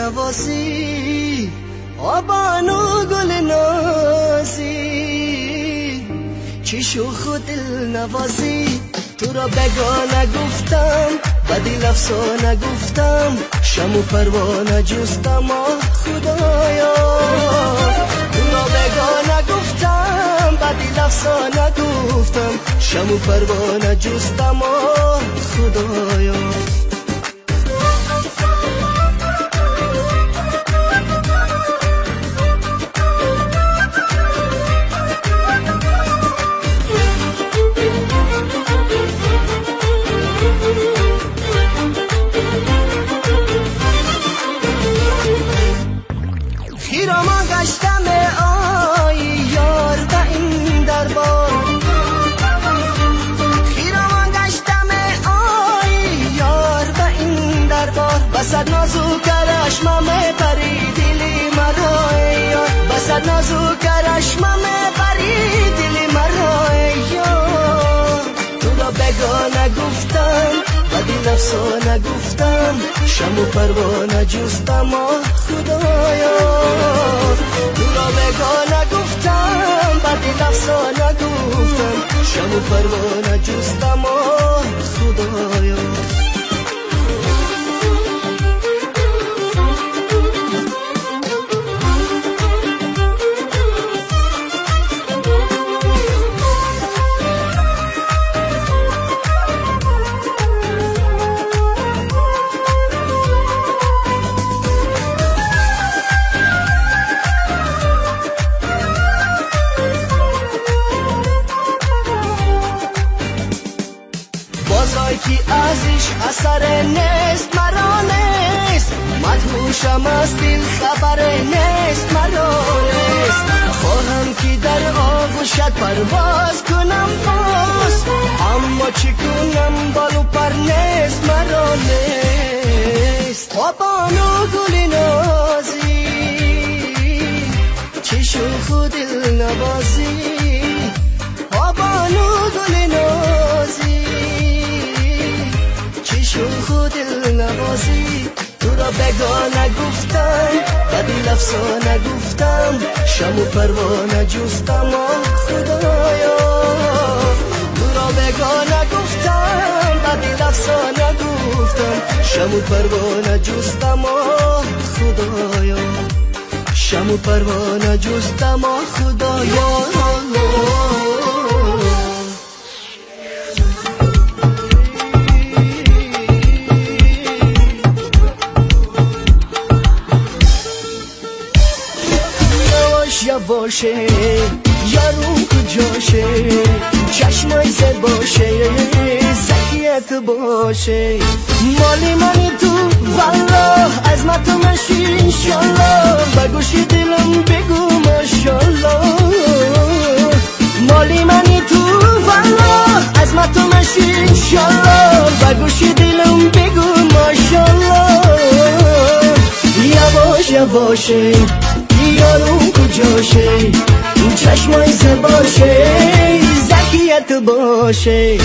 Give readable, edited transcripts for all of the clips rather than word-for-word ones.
نوازی آبانو گل نازی چی شوخ و دل نوازی تو را بگاه نگفتم بدی لفظا نگفتم شم و پروانه جستم آه خدایا تو را بگاه نگفتم بدی لفظا نگفتم شم و پروانه جستم آه خدایا خیرامان گشتم آی یار به این دربار خیرامان گشتم آی یار به این دربار بسد نازو کرشمم پری دلی مرا یار بسد نازو کرشمم پری دلی مرا یار تو را بگاه نگفتم بدی لفظا نگفتم شم و پروانه جستم آه خدایا تو را بگاه نگفتم بدی لفظا نگفتم شم و پروانه جستم آه خدایا کی ازش اثر نیست مرا نیست مدهوشم از دل خبر نیست مرا نیست خواهم که در آغوشت پرواز کنم باز اما چی کنم بالو پر نیست مرا نیست آبانو گل نازی چی شوخ و دل نوازی آبانو گل نازی شوخ و دل نوازی تو را بگاه نگفتم بدی لفظا نگفتم شم و پروانه جستم آه خدایا تو را بگاه نگفتم بدی لفظا نگفتم شم و پروانه جستم آه خدایا شم و پروانه جستم آه خدایا باشه یارو کجاشه چشمای زد باشه زکیت باشه مالی منی تو والله از ما تو مشی انشالله بگوشی دلم بگو ماشالله مالی منی تو والله از ما تو مشی انشالله بگوشی دلم بگو ماشالله یواش یواشه یارو کجاشه این چشمای زد باشه زکیت باشه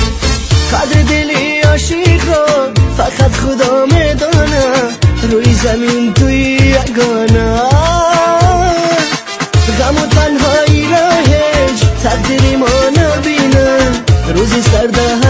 قدر دلی عاشق را فقط خدا میدانه روی زمین توی یگانه غم و تنهایی را هیچ تقدیری ما نبینه روزی سرده